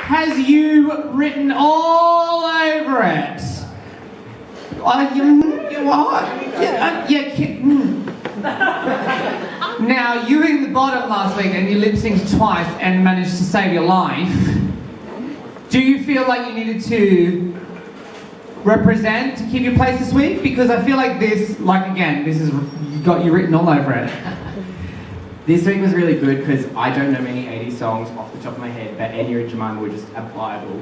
has you written all over it. Now, you were in the bottom last week and you lip-synced twice and managed to save your life. Do you feel like you needed to represent to keep your place this week? Because I feel like this, this is, you got you written all over it. This week was really good because I don't know many 80s songs off the top of my head, but Enya and Jemima were just applicable.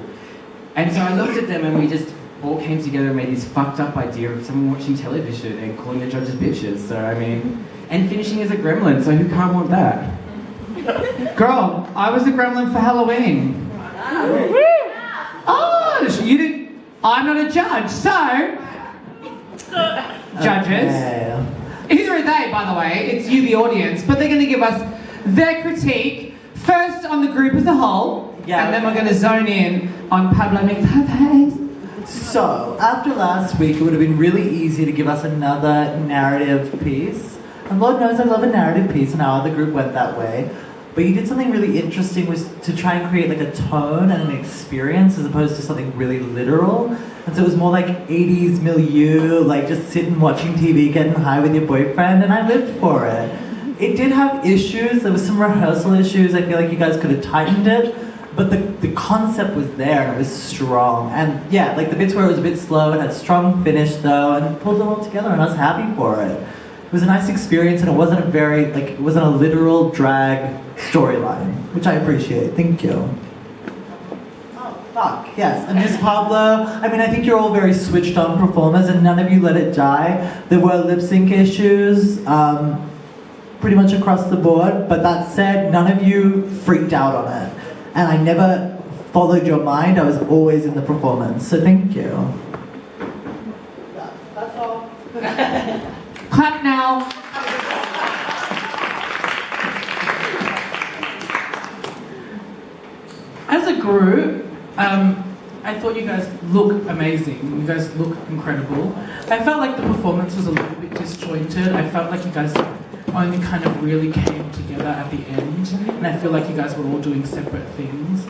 And so I looked at them and we just all came together and made this fucked up idea of someone watching television and calling the judges bitches. So, I mean, and finishing as a gremlin, so who can't want that? Girl, I was a gremlin for Halloween. Oh, you didn't. I'm not a judge, so. Judges. Okay. Who are they, by the way? It's you, the audience, but they're going to give us their critique first on the group as a whole, and then we're going to zone in on Pablo McFarlane. So, after last week, it would have been really easy to give us another narrative piece. And Lord knows I love a narrative piece, and our other group went that way. But you did something really interesting, was to try and create like a tone and an experience as opposed to something really literal. And so it was more like 80s milieu, like just sitting watching TV, getting high with your boyfriend, and I lived for it. It did have issues, there was some rehearsal issues, I feel like you guys could have tightened it, but the concept was there and it was strong. And yeah, like the bits where it was a bit slow, it had strong finish though, and pulled it all together and I was happy for it. It was a nice experience and it wasn't a very, like, it wasn't a literal drag storyline, which I appreciate. Thank you. Oh, fuck, yes. And Miss Pablo, I mean, I think you're all very switched on performers and none of you let it die. There were lip sync issues, pretty much across the board, but that said, none of you freaked out on it. And I never followed your mind, I was always in the performance, so thank you. That's all. Clap now. As a group, I thought you guys look amazing. You guys look incredible. I felt like the performance was a little bit disjointed. I felt like you guys only kind of really came together at the end, and I feel like you guys were all doing separate things,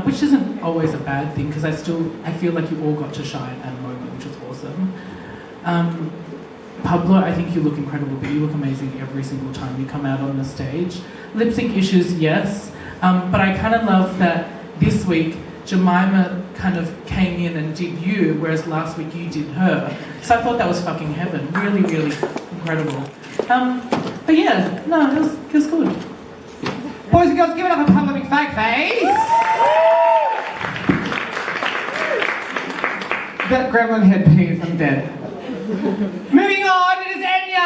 which isn't always a bad thing because I feel like you all got to shine at a moment, which was awesome. Pablo, I think you look incredible, but you look amazing every single time you come out on the stage. Lip sync issues, yes, but I kind of love that this week Jemima kind of came in and did you, whereas last week you did her. So I thought that was fucking heaven. Really, really incredible. But yeah, no, it was good. Boys and girls, give it up for Pablo McFarlane. That gremlin headpiece, I'm dead. Moving on, it is Enya!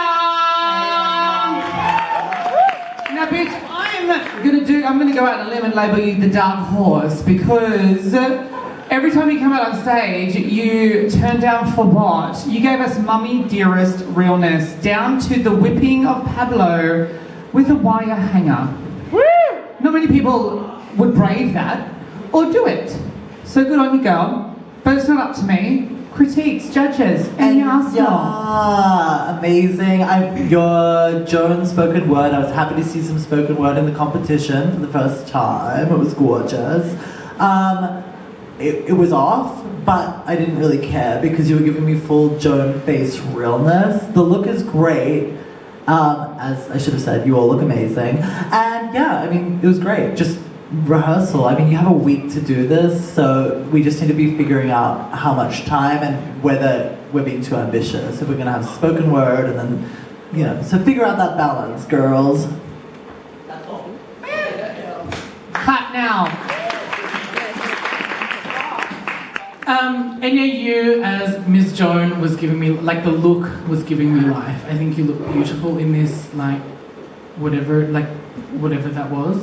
Now bitch, I'm gonna go out on a limb and label you the dark horse because every time you come out on stage, you turn down for what? You gave us mummy dearest realness down to the whipping of Pablo with a wire hanger. Woo! Not many people would brave that or do it. So good on you, girl. But it's not up to me. Critiques, judges, and your Arsenal. Yeah, amazing. Your Joan spoken word, I was happy to see some spoken word in the competition for the first time. It was gorgeous. It was off, but I didn't really care because you were giving me full Joan face realness. The look is great. As I should have said, you all look amazing. And yeah, I mean, it was great. Just rehearsal. I mean, you have a week to do this, so we just need to be figuring out how much time and whether we're being too ambitious. If we're going to have spoken word and then, you know, so figure out that balance, girls. That's all. Clap now. Enya, you as Ms. Joan was giving me, like the look was giving me life. I think you look beautiful in this, like, whatever that was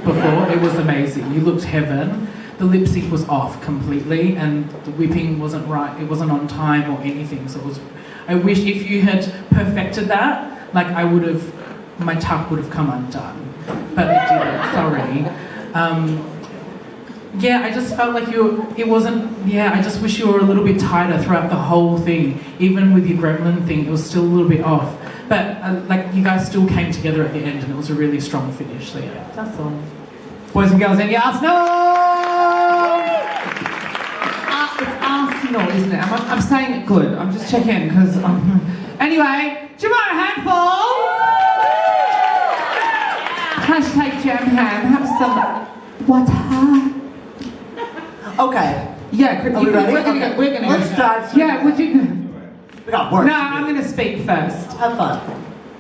before. It was amazing. You looked heaven. The lip sync was off completely and the whipping wasn't right. It wasn't on time or anything. So it was, I wish if you had perfected that, like my tuck would have come undone. But it didn't, sorry. Yeah, I just felt like I just wish you were a little bit tighter throughout the whole thing. Even with your gremlin thing, it was still a little bit off. But like you guys still came together at the end and it was a really strong finish. So yeah, that's all. Boys and girls, Enya Arsenal! signal, isn't it? I'm saying it good. I'm just checking because. Anyway, Jemima Handful. Hashtag Jam Ham. Have some water. Okay. Yeah, Are we ready? we're gonna Okay. go. Let's dive straight Yeah, would you? We got work. No, I'm gonna speak first. Have fun.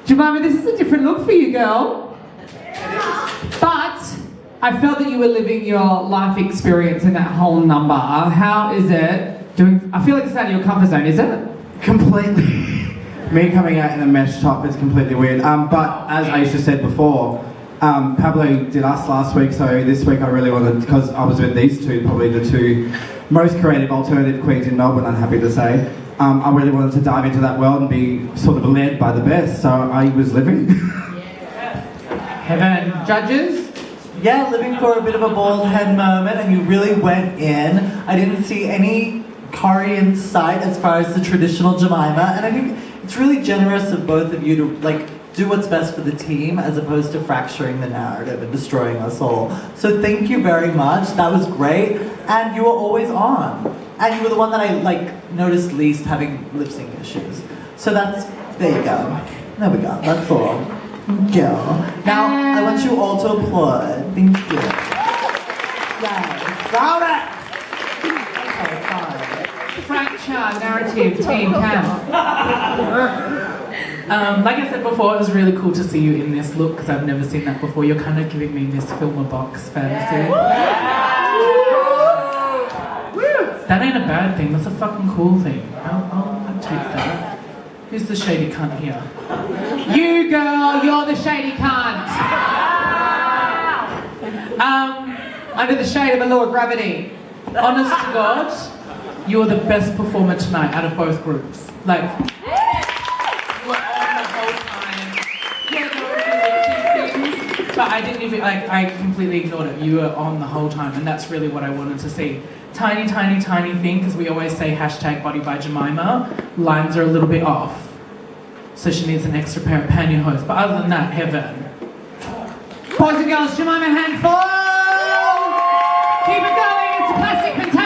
Jemima, this is a different look for you, girl. But I felt that you were living your life experience in that whole number. How is it doing? I feel like it's out of your comfort zone, is it? Completely. Me coming out in a mesh top is completely weird. But as Aisha said before, Pablo did us last week, so this week I really wanted, because I was with these two, probably the two most creative alternative queens in Melbourne, I'm happy to say. I really wanted to dive into that world and be sort of led by the best, so I was living. Heaven. Judges? Yeah, living for a bit of a bald head moment, and you really went in. I didn't see any curry in sight as far as the traditional Jemima, and I think it's really generous of both of you to like do what's best for the team as opposed to fracturing the narrative and destroying us all. So thank you very much. That was great, and you were always on, and you were the one that I like noticed least having lip sync issues. So that's there you go. There we go. That's all. Thank you. Now I want you all to applaud. Thank you. Yes. Got it. Okay, fine. Fracture narrative team Cam. Like I said before, it was really cool to see you in this look because I've never seen that before. You're kind of giving me Miss Filmer Box fantasy. That ain't a bad thing. That's a fucking cool thing. I'll take that. Who's the shady cunt here? You girl, you're the shady cunt. Under the shade of a law of gravity. Honest to God, you're the best performer tonight out of both groups. Like, you were on the whole time. Yeah, there were a few lip sync things, but I didn't even, like, I completely ignored it. You were on the whole time, and that's really what I wanted to see. Tiny, tiny, tiny thing, because we always say hashtag body by Jemima. Lines are a little bit off. So she needs an extra pair of pantyhose. But other than that, heaven. Boys and girls, Jemima Handful! Keep it going, it's a plastic container.